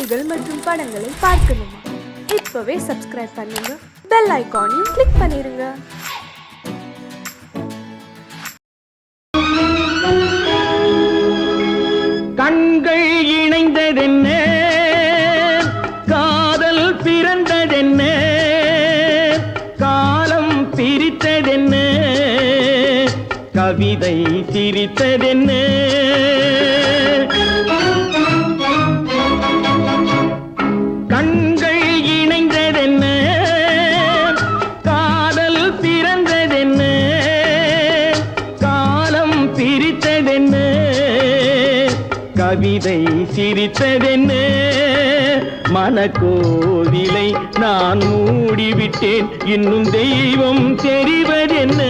செய்திகள் மற்றும் படங்களை பார்க்கணுமா? இப்பவே சப்ஸ்கிரைப் பண்ணுங்க, பெல் ஐகானையும் கிளிக் பண்ணிருங்க. கண்கள் இணைந்ததென்ன, காதல் பிறந்ததென்ன, காலம் பிரித்ததென்ன, கவிதை சிரித்ததென்ன. கண்கள் இணைந்ததென்ன, காதல் பிறந்ததென்ன, காலம் பிரித்ததென்ன, கவிதை சிரித்ததென்ன. மனக்கோவிலை நான் மூடிவிட்டேன், இன்னும் தெய்வம் தெரிவதென்ன.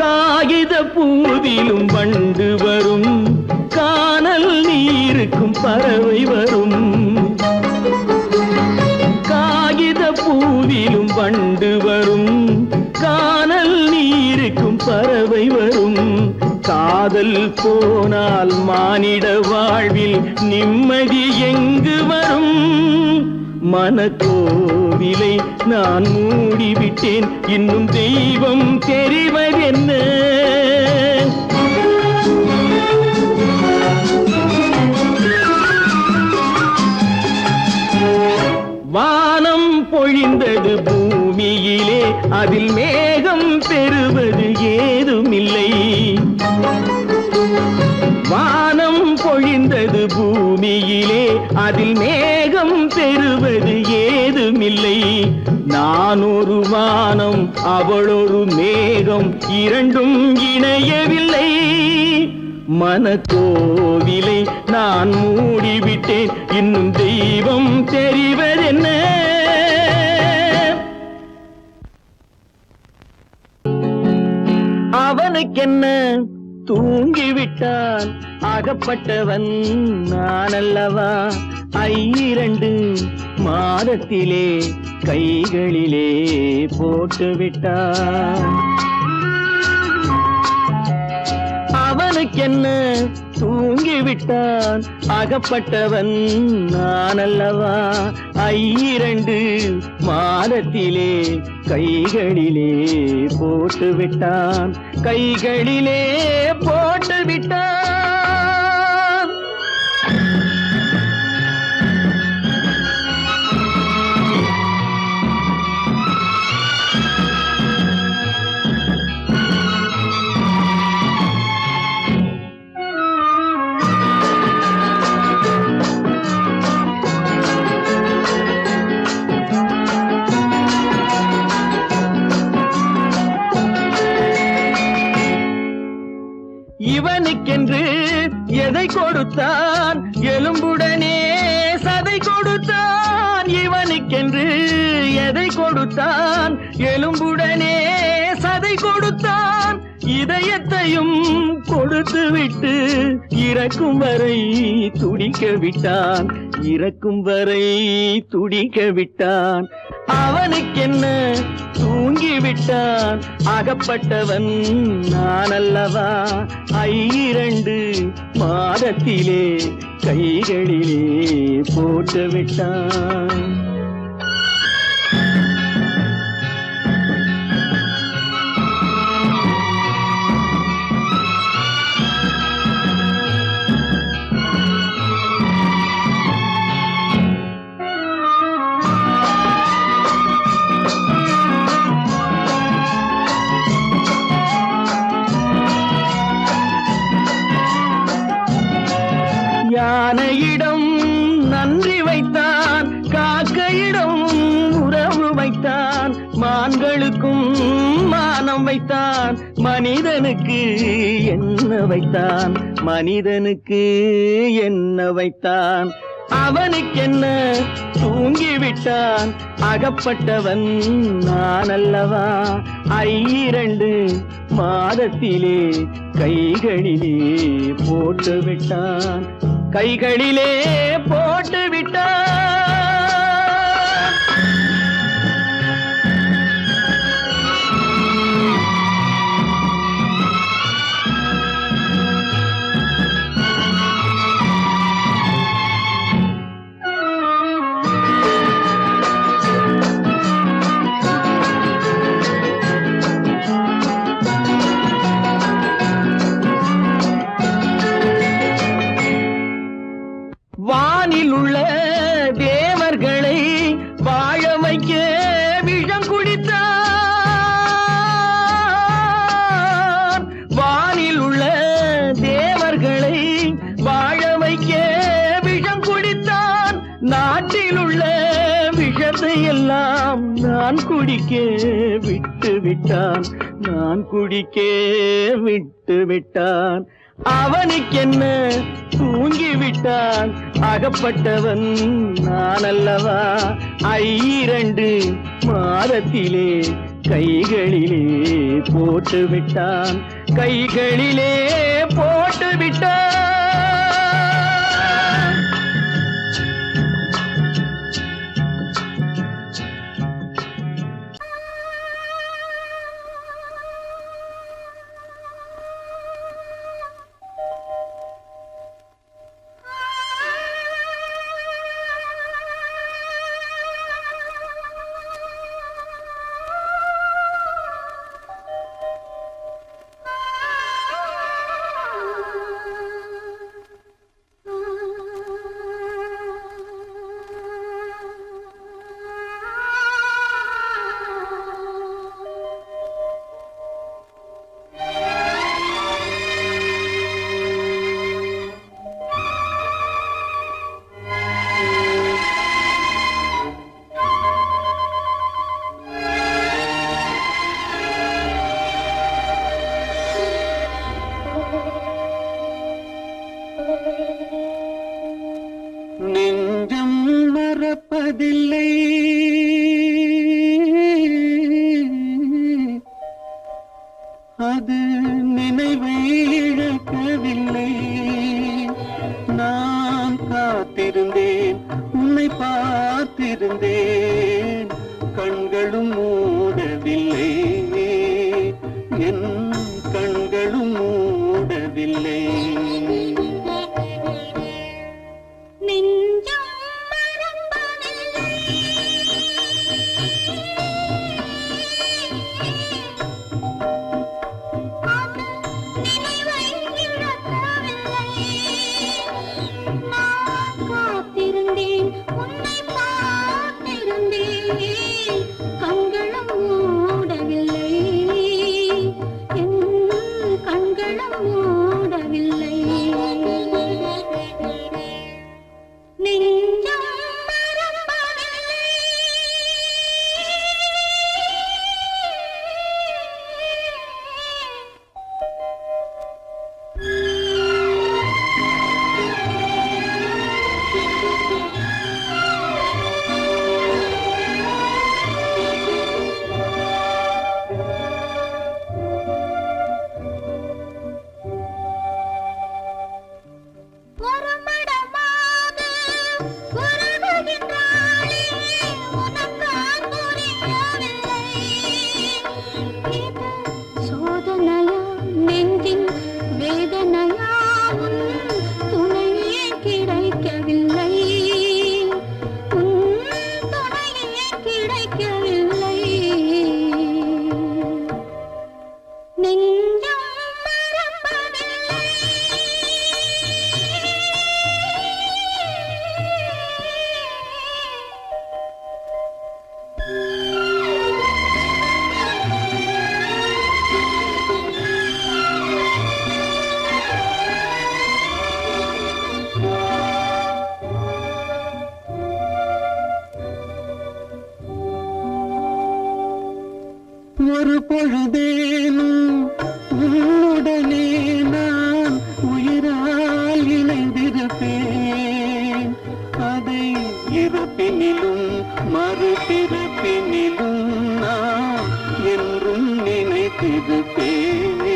காகித பூவிலும் வண்டு வரும், கானல் நீருக்கும் பறவை வரும். காகித பூவிலும் வண்டு வரும், கானல் நீருக்கும் பறவை வரும். காதல் போனால் மானிட வாழ்வில் நிம்மதி எங்கு வரும்? மனக்கோவிலை நான் மூடிவிட்டேன், இன்னும் தெய்வம் தெரிவதென்ன. வானம் பொழிந்தது பூமியிலே, அதில் மேகம் பெறுவது ஏதுமில்லை. வானம் பொழிந்தது பூமியிலே, அதில் மேகம் பெறுவது ஏதுமில்லை. நான் ஒரு வானம், அவளொரு மேகம், இரண்டும் இணையவில்லை. மனக்கோவிலை நான் மூடிவிட்டேன், இன்னும் தெய்வம் தெரிவதென்ன. அவனுக்கென்ன, தூங்கிவிட்டான், அகப்பட்டவன் நான் அல்லவா. 2 மாதத்திலே கைகளிலே போட்டுவிட்டான். அவனுக்கென்ன, தூங்கிவிட்டான், அகப்பட்டவன் நான் அல்லவா. 2 மாதத்திலே கைகளிலே போட்டுவிட்டான், கைகளிலே போட்டுவிட்டான். இவனுக்கென்று எதை கொடுத்தான், எலும்புடனே சதை கொடுத்தான். இவனுக்கென்று எதை கொடுத்தான், எலும்புடனே சதை கொடுத்தான். இதயத்தையும் கொடுத்து விட்டு இறக்கும் வரை துடிக்க விட்டான், இறக்கும் வரை துடிக்க விட்டான். அவனுக்கென்ன, தூங்கிவிட்டான், அகப்பட்டவன் நான் அல்லவா. 2 மாதத்திலே கைகளிலே போட்டுவிட்டான். யானையிடம் நன்றி வைத்தான், காக்கையிடம் உறவு வைத்தான். மான்களுக்கும் மானம் வைத்தான், மனிதனுக்கு என்ன வைத்தான், மனிதனுக்கு என்ன வைத்தான். அவனுக்கென்ன, தூங்கிவிட்டான், அகப்பட்டவன் நான் அல்லவா. 2 மாதத்திலே கைகளிலே போட்டுவிட்டான், கைகளிலே போட்டுவிட்டான். வைக்க விஷம் குடித்தான். வானில் உள்ள தேவர்களை வாழ வைக்க விஷம் குடித்தான். நாட்டில் உள்ள விஷத்தை எல்லாம் நான் குடிக்க விட்டு விட்டான். நான் குடிக்க விட்டு விட்டான். அவனுக்கென்ன தூங்கிவிட்டான். அகப்பட்டவன் நான் அல்லவா. 2 மாதத்திலே கைகளிலே போட்டு விட்டான். கைகளிலே போட்டு விட்டான். நெஞ்சம் மறப்பதில்லை, அது நினைவை இழக்கவில்லை. நான் காத்திருந்தேன், உன்னை பார்த்திருந்தேன், கண்களும் மூடவில்லை, என் கண்களும் மூடவில்லை. ஒரு பொழுதேனும் உன்னுடனே நான் உயிரால் இணைந்திருப்பேன். அதை இறப்பினிலும் மறுபிறப்பினிலும் நான் என்றும் நினைத்திருப்பேன்.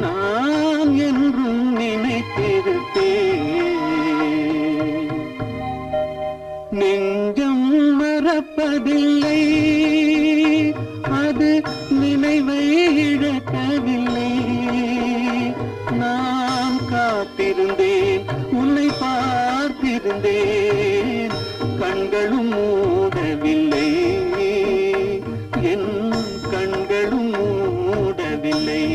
நான் என்றும் நினைத்திருப்பேன். நெஞ்சம் மறப்பதில்லை, அது நினைவை இழக்கவில்லை. நான் காத்திருந்தேன், உன்னை பார்த்திருந்தேன், கண்களும் மூடவில்லை, என் கண்களும் மூடவில்லை.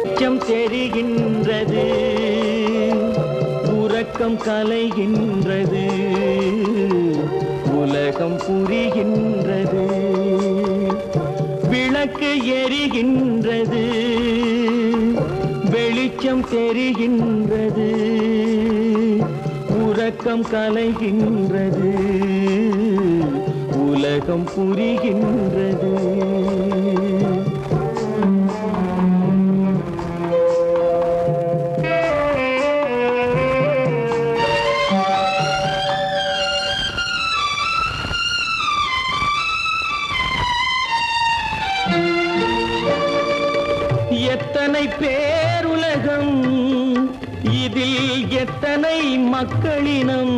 வெளிச்சம் தெரிகின்றது, உறக்கம் கலைகின்றது, உலகம் புரிகின்றது. விளக்கு எரிகின்றது, வெளிச்சம் தெரிகின்றது, உறக்கம் கலைகின்றது, உலகம் புரிகின்றது. எத்தனை பேருலகம், இதில் எத்தனை மக்களினம்,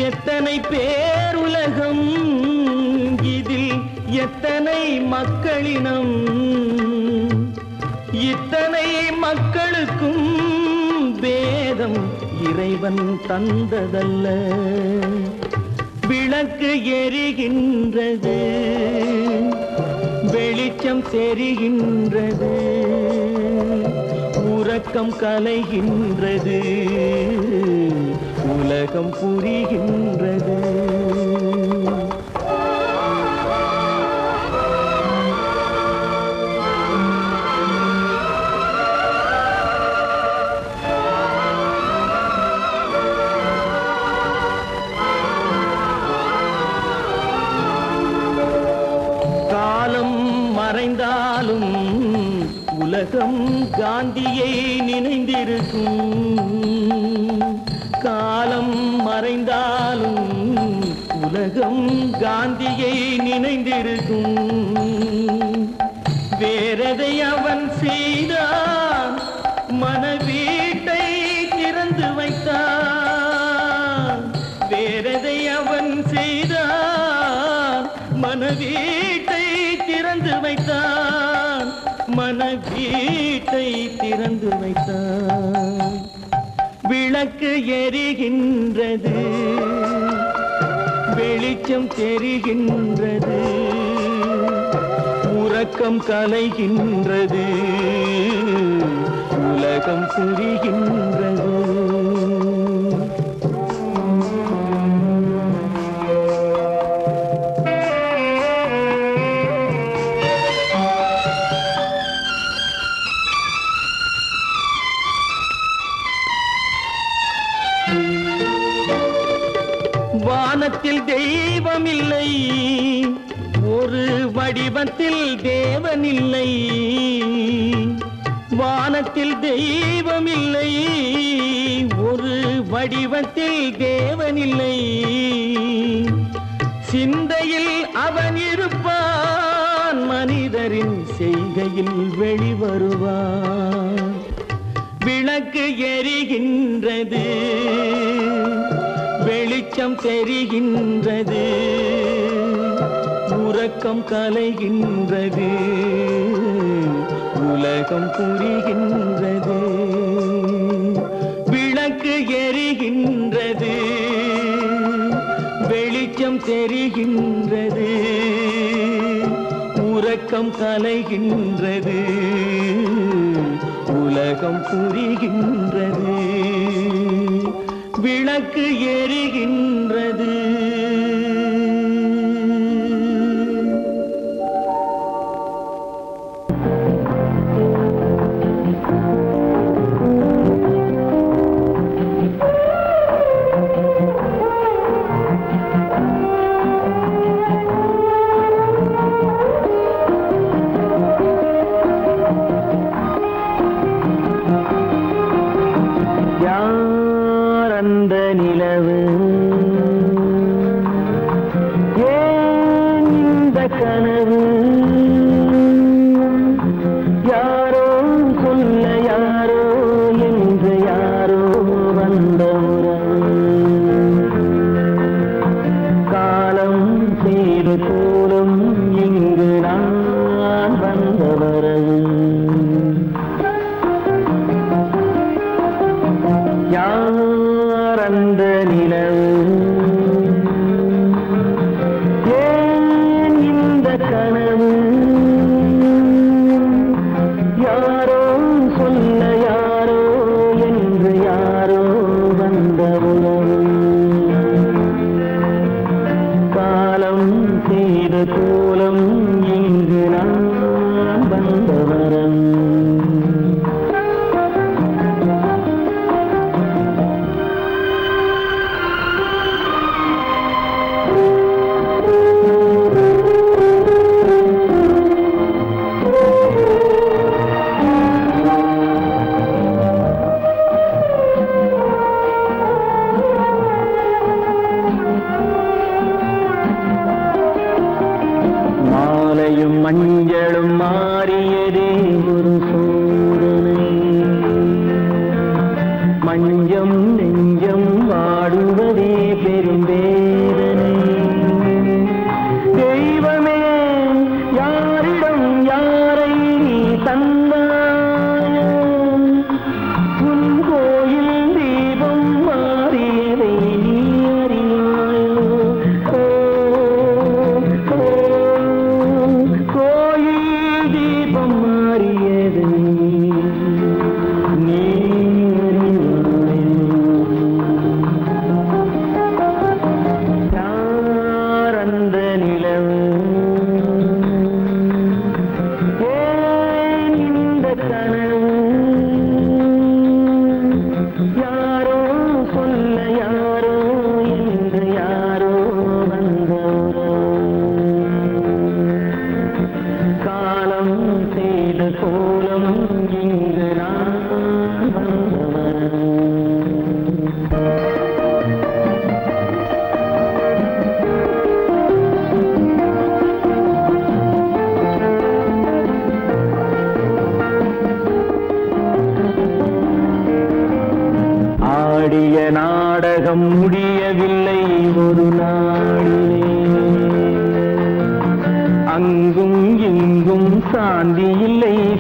எத்தனை பேருலகம், இதில் எத்தனை மக்களினம், இத்தனை மக்களுக்கும் வேதம் இறைவன் தந்ததல்ல. விளக்கு எரிகின்றது, வெளிச்சம் தெரிகின்றது, உறக்கம் கலைகின்றது, உலகம் புரிகின்றது. காலம் மறைந்தாலும் உலகம் காந்தியை நினைந்திருக்கும். காலம் மறைந்தாலும் உலகம் காந்தியை நினைந்திருக்கும். வேறெதை அவன் செய்தான், மனவீட்டை திறந்து வைத்தான். வேறெதை அவன் செய்தான், மனவீட்டை திறந்து வைத்தான், மனவீட்டை திறந்து வைத்தான். விளக்கு எரிகின்றது, வெளிச்சம் தெரிகின்றது, உறக்கம் கலைகின்றது, உலகம் புரிகின்றது. வானத்தில் தெய்வம் இல்லை, ஒரு வடிவத்தில் தேவன் இல்லை. வானத்தில் தெய்வம் இல்லை, ஒரு வடிவத்தில் தேவன் இல்லை. சிந்தையில் அவன் இருப்பான், மனிதரின் செய்கையில் வெளிவருவான். விளக்கு எரிகின்றது, வெளிச்சம் தெரிகின்றது, உறக்கம் கலைகின்றது, உலகம் புரிகின்றது. விளக்கு எரிகின்றது, வெளிச்சம் தெரிகின்றது, உறக்கம் கலைகின்றது, உலகம் புரிகின்றது. விளக்கு எரிகின்றது. யார் அந்த நிலவு,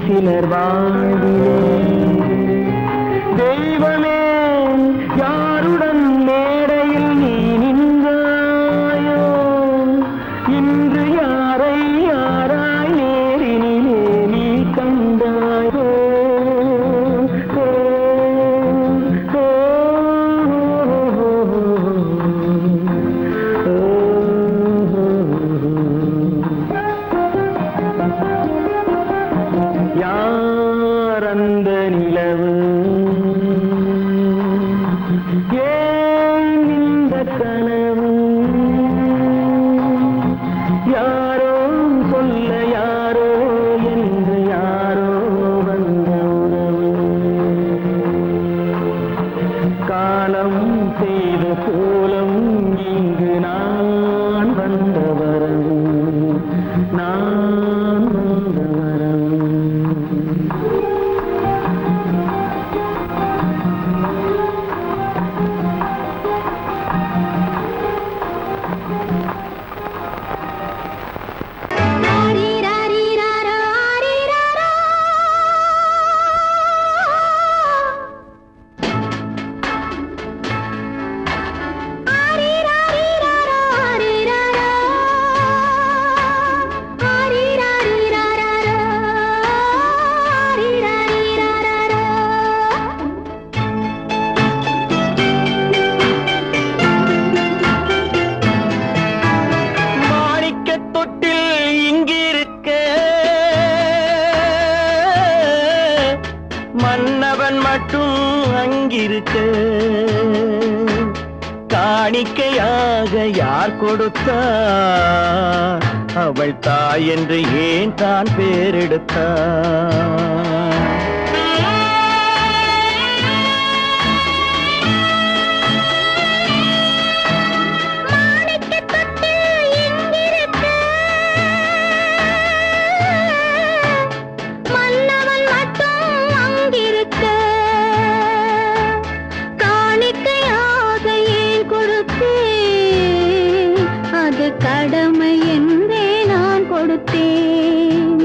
சிலர் வாழ்விலே தெய்வமே யாருடன் மேடையில் நீ நின்றாயோ இன்று யாரை யாராய் நேரினிலே நீ கண்டாயோ ஓ, ஓ, யார் அந்த நிலவு ஏன் இந்த கனவு யாரோ சொல்ல யாரோ என்று யாரோ வந்த உறவு காலம் செய்த கோலம் இங்கு நான் வந்த வரவு நான் வந்த வரவு மாணிக்கத் தொட்டில் இங்கிருக்க மன்னவன் மட்டும் அங்கிருக்க காணிக்கையாக யார் கொடுத்தார் அவள் தாய் என்று ஏன் தான் பேரெடுத்தார் மன்னவன் மட்டும் அங்கிருக்க காணிக்கையாக ஏன் கொடுத்தேன் அது கடமை என்றே நான் கொடுத்தேன்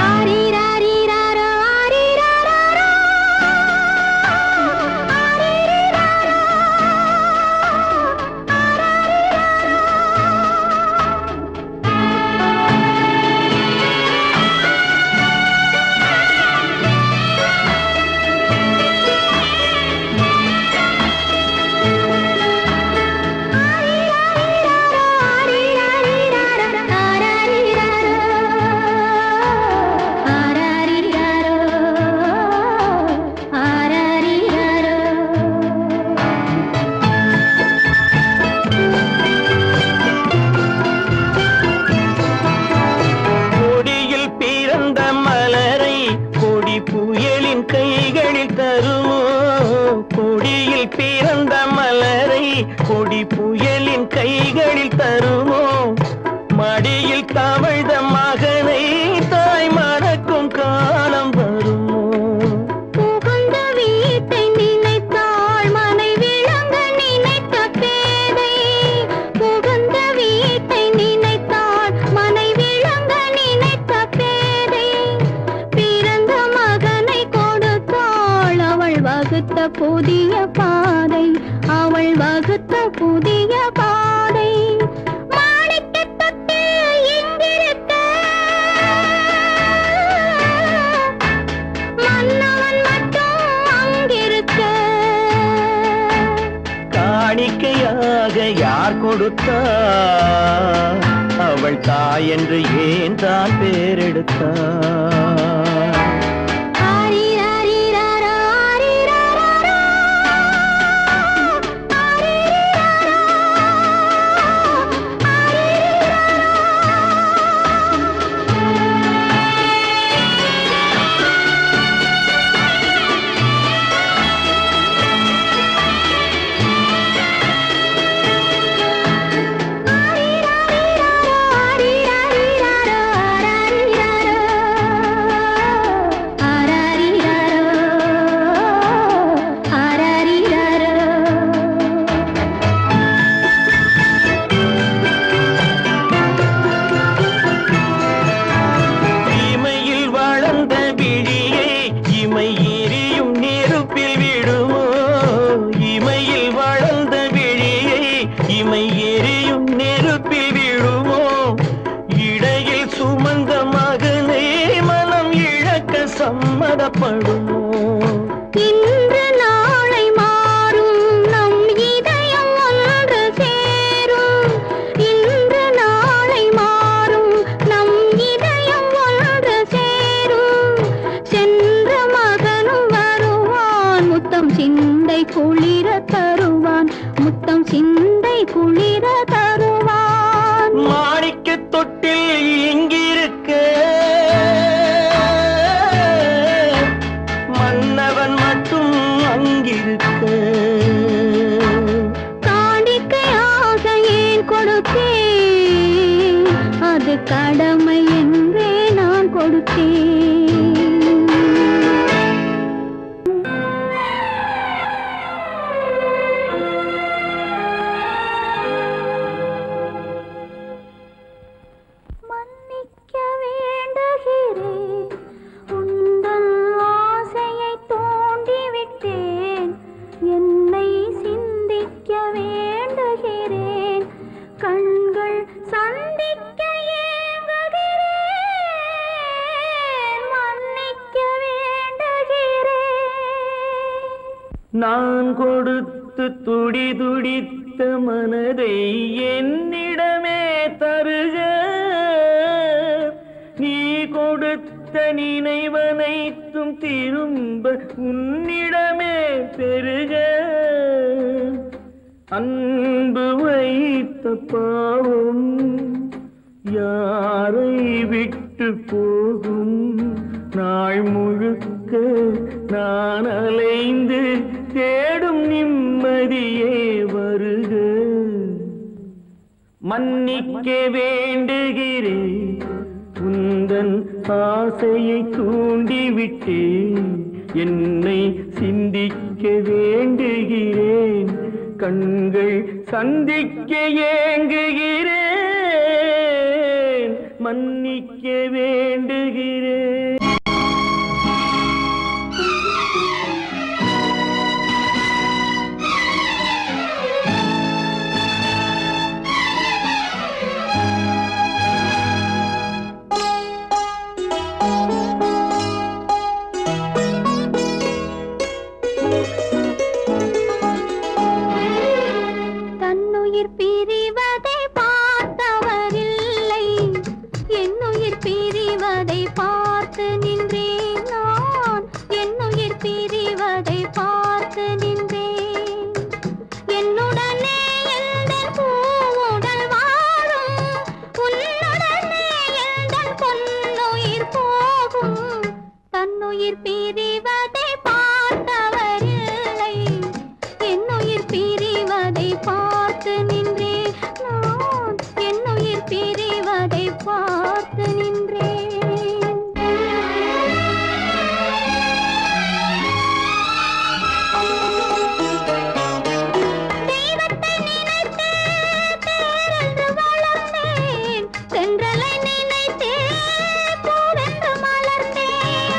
ஆரிராரிராரோ, ஆரிராராரோ, ஆரிராரோ, கொடியில் பிறந்த மலரை கொடி புயலின் கைகளில் தருமோ கொடியில் பிறந்த மலரை கொடி புயலின் கைகளில் தருமோ மடியில் தவழ்ந்த மகனை தாய் மறக்கும் காலம் வருமோ புகுந்த வீட்டை நினைத்தாள் மனை விளங்க நினைத்த பேதை புகுந்த வீட்டை நினைத்தாள் மனை விளங்க நினைத்த பேதை பிறந்த மகனை கொடுத்தாள் அவள் வகுத்த புதிய பாதை அவள் வகுத்த புதிய பாதை மாணிக்கத் தொட்டில் இங்கிருக்க மன்னவன் மட்டும் அங்கிருக்க காணிக்கையாக யார் கொடுத்தார் அவள் தாய் என்று ஏன் தான் பேரெடுத்தார் ஆரிராரிராரோ, ஆரிராராரோ, ஆரிராரோ, ஆரிராரிராரோ, ஆரிராரிராரோ, ஆரிராரிராரோ. சம்மதப்படுமோ? இன்று நாளை மாறும் நம் இதயம் ஒன்று சேரும். இன்று நாளை மாறும் நம் இதயம் ஒன்று சேரும். சென்ற மகனும் வருவான், முத்தம் சிந்தை குளிர தருவான், முத்தம் சிந்தை குளிர தருவான். மாணிக்க தொட்டில் இங்கிருக்க மன்னவன் மட்டும் அங்கிருக்க. காணிக்கையாக ஏன் கொடுத்தேன், அது கடமை என்றே நான் கொடுத்தேன். மன்னிக்க வேண்டுகிறேன், உந்தன் ஆசையை தூண்டிவிட்டேன். என்னை சிந்திக்க வேண்டுகிறேன், கண்கள் சந்திக்க ஏங்குகிறேன். மன்னிக்க வேண்டுகிறேன். நான் கொடுத்து துடி துடித்த மனதை என்னிடமே தருக. நீ கொடுத்த நினைவனைத்தும் திரும்ப உன்னிடமே பெருக. அன்பு வைத்த பாவம் யாரை விட்டு போகும்? நாள் முழுக்க நான் அலைந்து தேடும் நிம்மதியே வருக. மன்னிக்க வேண்டுகிறேன், உந்தன் ஆசையை தூண்டிவிட்டேன். என்னை சிந்திக்க வேண்டுகிறேன், கண்கள் சந்திக்க ஏங்குகிறேன். மன்னிக்க வேண்டுகிறேன். தன்னுயிர் பிரிவதை பார்த்தவரில்லை, என்னுயிர் பிரிவதை பார்த்து நின்றேன் நான். என்னுயிர் பிரிவதை பார்த்து நின்றேன். என்னுடனே எந்தன் பூவுடல் வாழும், உன்னுடனே எந்தன் பொன்னுயிர் போகும். தன்னுயிர் பிரிவதை பார்த்தவரில்லை, என்னுயிர் பிரிவதை பார்த்து நின்றேன் நான். என்னுயிர் பிரிவதை பார்த்து நின்றேன். தெய்வத்தை நினைத்தே தேரென்று வளர்ந்தேன், தென்றலை நினைத்தே பூவென்று மலர்ந்தேன்.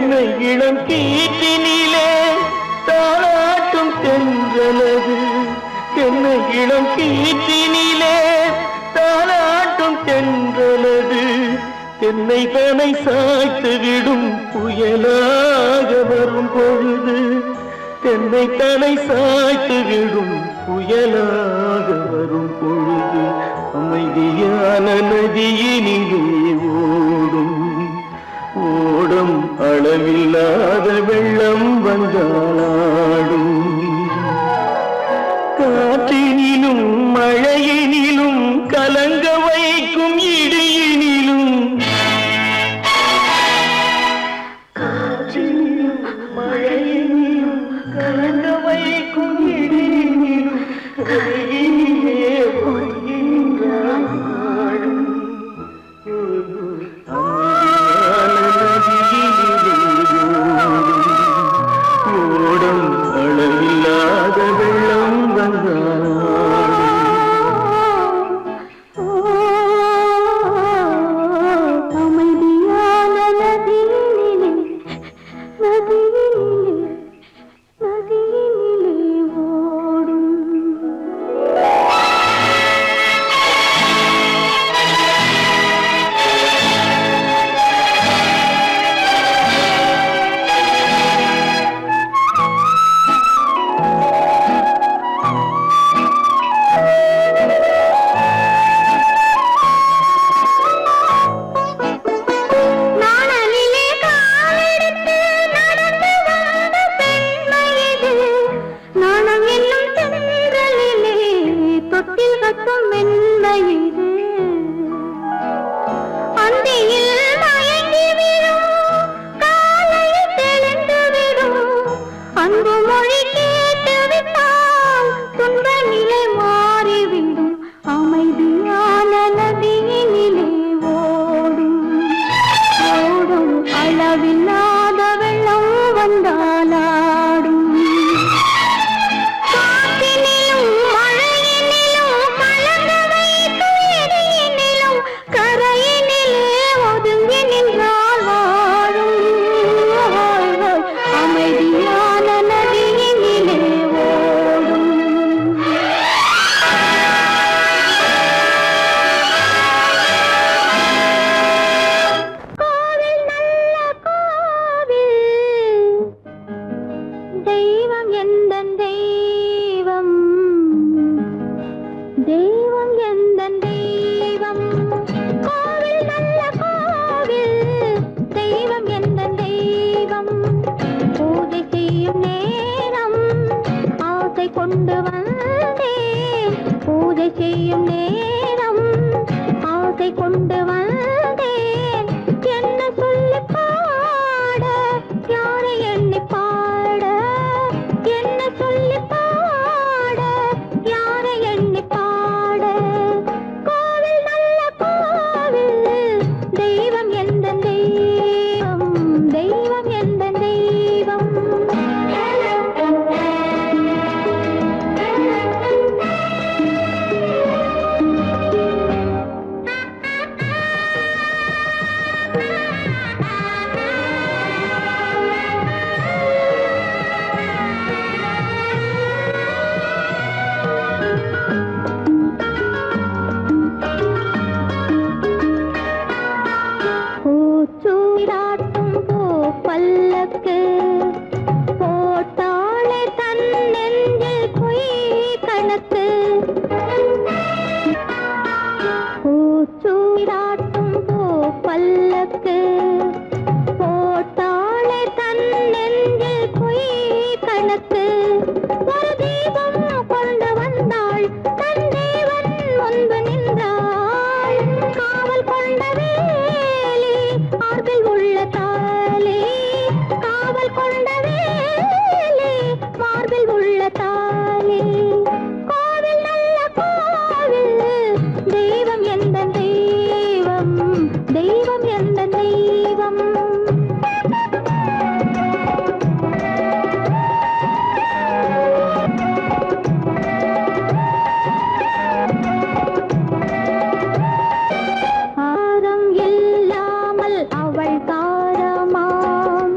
என்னை இளம் கீற்றினிலே தாளாட்டும் தென்றலது என்னை இளம் கீற்றினிலே தாளாட்டும் தென்றலது என்னை தனை சாய்த்து விடும் புயலாக வரும் பொழுது என்னை தனை சாய்த்து விடும் புயலாக வரும் பொழுது அமைதியான நதியினிலே ஓடும் ஓடும் அளவில்லாத வெள்ளம் வந்தாடும் காற்றினிலும் மழையினிலும் கலங்க வைக்கும் இடியினிலும் காற்றினிலும் மழையினிலும் கலங்க வைக்கும் இடியினிலும் கரையினிலே ஒழுகின்றான் வாழும் ஓடும் அளவில்லாத வெள்ளம் அமைதியான நதியினிலே ஓடும் நாணலிலே காலெடுத்து நடந்து வந்த பெண்மை இது. நாணம் என்னும் தென்றலிலே தொட்டில் கட்டும் மென்மை இது. அந்தியில் மயங்கி விடும் காலையில் தெளிந்து விடும் அன்பு மொழி கேட்டு விட்டால் துன்ப நிலை மாறிவிடும் அமைதியான நதியினிலே ஓடும் ஓடும் அளவில்லாத வெள்ளம் வந்தாலாடும் காற்றினிலும் மழையினிலும் கலங்க வைக்கும் இடியினிலும் கரையினிலே ஒதுங்கி நின்றால் வாழும் அமைதியான நதியினிலே ஓடும் கோவில் நல்ல கோவில் தெய்வம் எந்தன் தெய்வம் தெய்வம் எந்தன் தெய்வம் கோவில் நல்ல கோவில் தெய்வம் எந்தன் தெய்வம் பூஜை செய்யும் நேரம் ஆசை கொண்டு வந்தேன் பூஜை செய்யும் நேரம் ஆசை கொண்டு வந்தேன் என்ன சொல்லி பாட யாரை எண்ணி பாட என்ன சொல்லி பாட யாரை எண்ணி பாட கோவில் நல்ல கோவில் தெய்வம் எந்த தெய்வம் தெய்வம் எந்த தெய்வம் பூச்சூடாட்டும் பூ பல்லக்கு போட்டாளே தன் நெஞ்சில் பொய் கணக்கு பூச்சூடாட்டும் பூ பல்லக்கு போட்டாளே தன் நெஞ்சில் பொய் கணக்கு ஒரு தீபம் கொண்டு வந்தாள் தன் தேவன் முன்பு நின்றாள் காவல் கொண்ட வேலி மார்பில் உள்ள தாலி காவல் கொண்ட வேலி மார்பில் உள்ள தாலி கோவில் நல்ல கோவில் தெய்வம் எந்த தெய்வம் தெய்வம் எந்த தெய்வம் ஆரம் இல்லாமல் அவள் தாரமாம்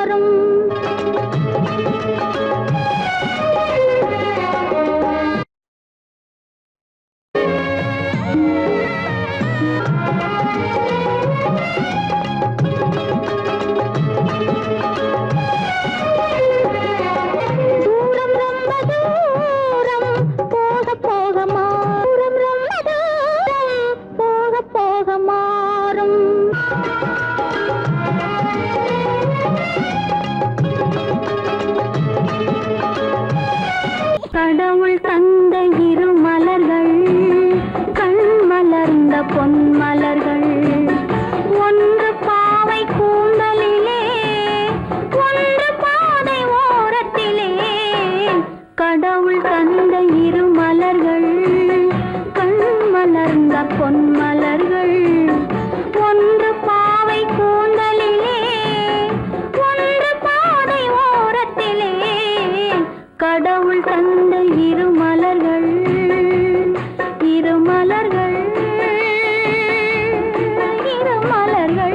மாறும். தூரம் ரொம்ப தூரம் போக போக மாறும். ரொம்ப தூரம் போக போக மாறும். கடவுள் தந்த இரு மலர்கள் கண் மலர்ந்த பொன் மலர்கள். ஒன்று பாவை கூந்தலிலே, ஒன்று பாதை ஓரத்திலே. கடவுள் தந்த இரு மலர்கள் கண் மலர்ந்த பொன் மலர்கள். ஒன்று பாவை கூந்தலிலே, ஒன்று பாதை ஓரத்திலே. கடவுள் தந்த இரு மலர்கள், இரு மலர்கள், இரு மலர்கள்.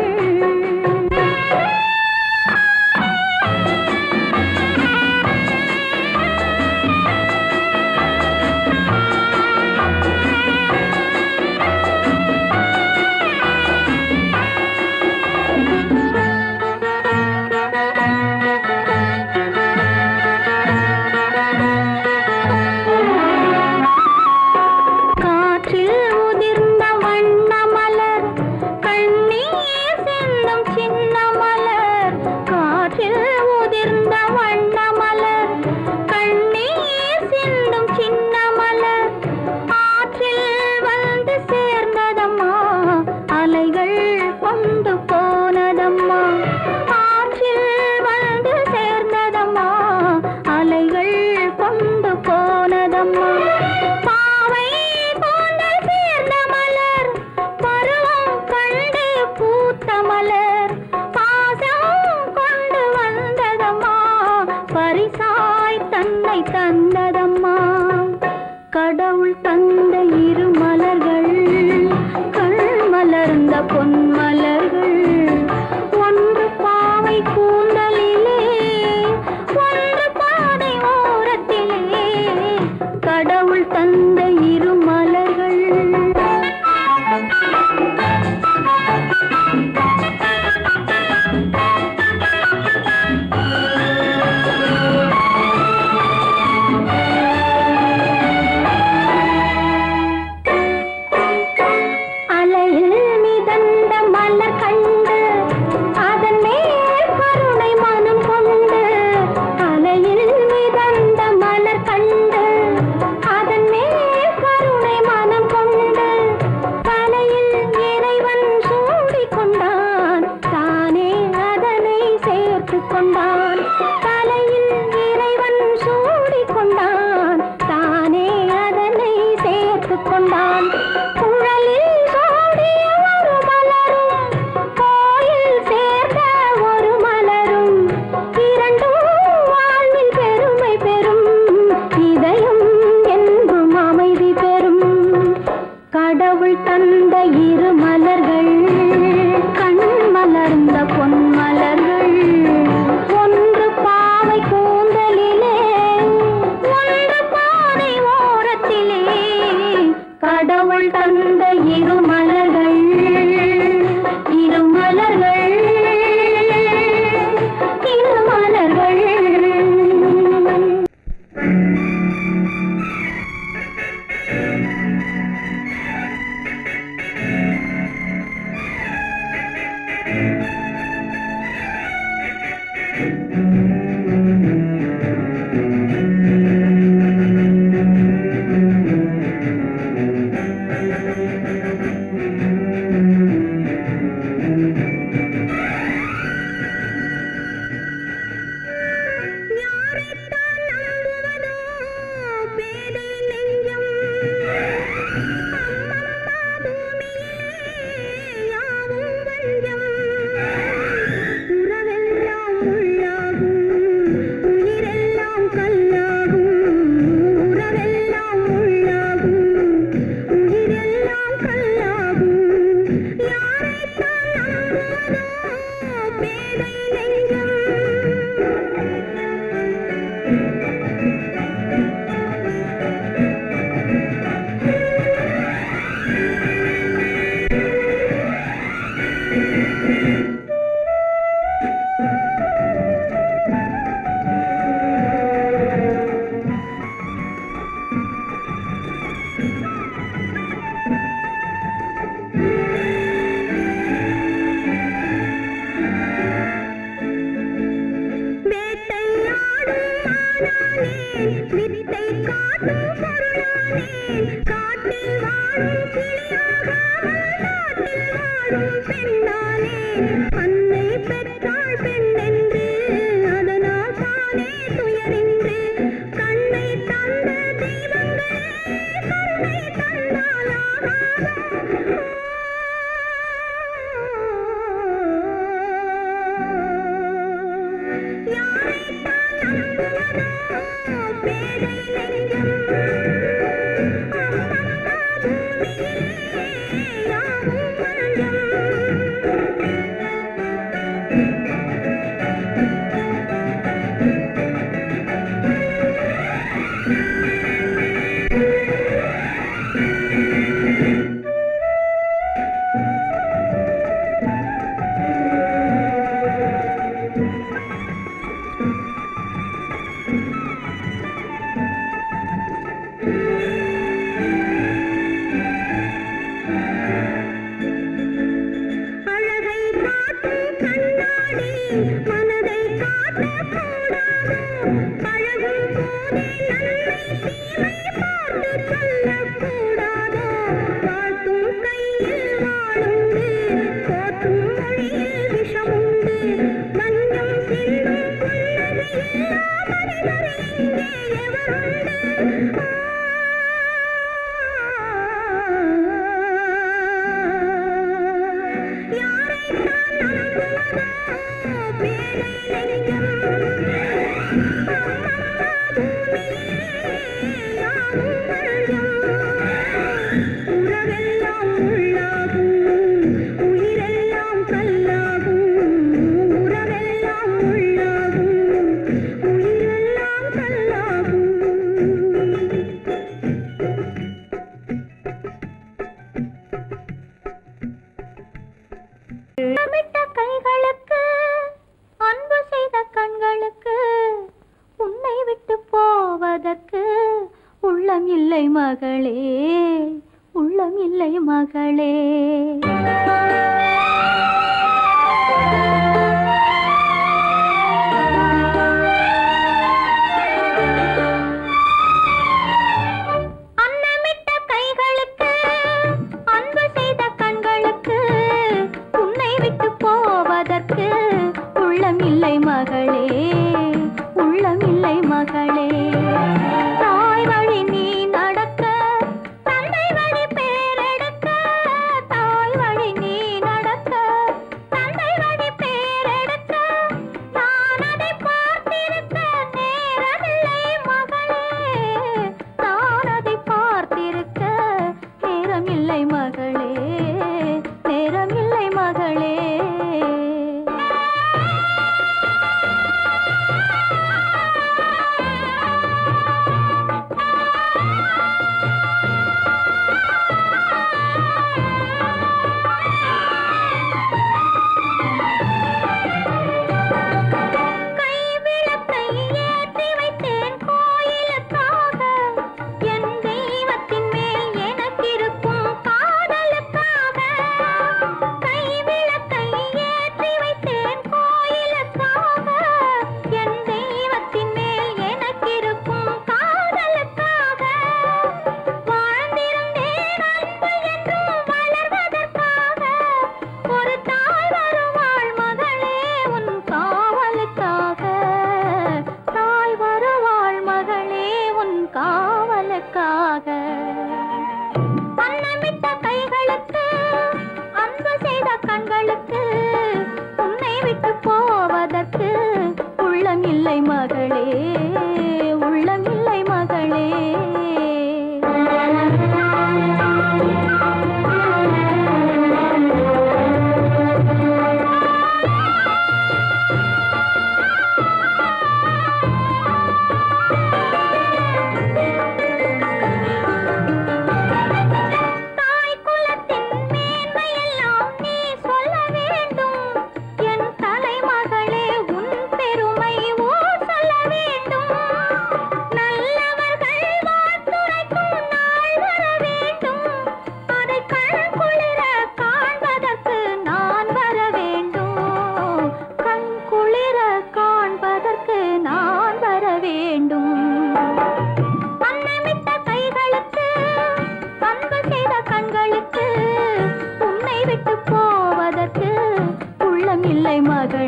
காற்றில் உதிர்ந்த வண்ண மலர், கண்ணீர் சிந்தும் சின்ன மலர். காற்றில் உதிர்ந்த வண்ண மலர், கண்ணீர் சிந்தும் சின்ன மலர். ஆற்றில் வந்து சேர்ந்ததம்மா, அலைகள் கொண்டு போனதம்மா. ஆற்றில் வந்து சேர்ந்ததம்மா, அலைகள் கொண்டு போனதம்மா. பாவை போன்றல் சேர்ந்த மலர், பருவம் கண்டு பூத்த மலர். பாசம் கொண்டு வந்ததம்மா, பரிசாய் தன்னை தந்ததம்மா. கடவுள் தந்த இரு மலர்கள் கண் மலர்ந்த பொன் மலர்கள். ஒன்று பாவை கூந்தலிலே, ஒன்று பாதை ஓரத்திலே. கடவுள் தந்த இரு மலர்கள். அலையில் மிதந்த மலர் கண்ட கண்ணாலே அன்னை பெற்றாள் பெண்ணென்று அதனால் தானே துயரின்று கண்ணை தந்த தெய்வங்களே கருணை தந்தாலாகாதோ அழகை காட்டும் கண்ணாடி மனதை காட்டக்கூடாதோ பழகும் போதே நன்மை தீமை பார்த்து சொல்லக்கூடாதோ வாழ்த்தும் கையில் வாழுண்டு போற்றும் மொழியில் விஷமுண்டு மஞ்சம் சிந்தும் புன்னகையில்லா மனிதர் இங்கே எவருண்டு உறவெல்லாம் உள்ளாகும் உயிரெல்லாம் கல்லாகும் உறவெல்லாம் உள்ளாகும் உயிரெல்லாம் கல்லாகும் தமிட்ட கைகளுக்கு அன்பு செய்த கண்களுக்கு உன்னை விட்டு போவதற்கு உள்ளம் இல்லை மகளே உள்ளம் இல்லை மகளே அன்னமிட்ட கைகளுக்கு அன்பு செய்த கண்களுக்கு உன்னை விட்டு போவதற்கு உள்ளம் இல்லை மகளே உள்ளம் இல்லை மகளே தாய் வழி நீ நடக்க தந்தை வழி பேரெடுக்க தாய் வழி நீ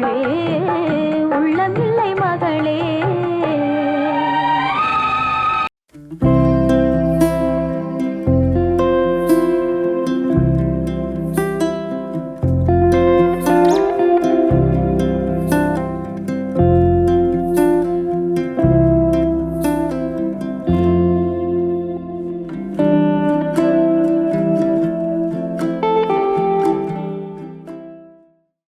மகளே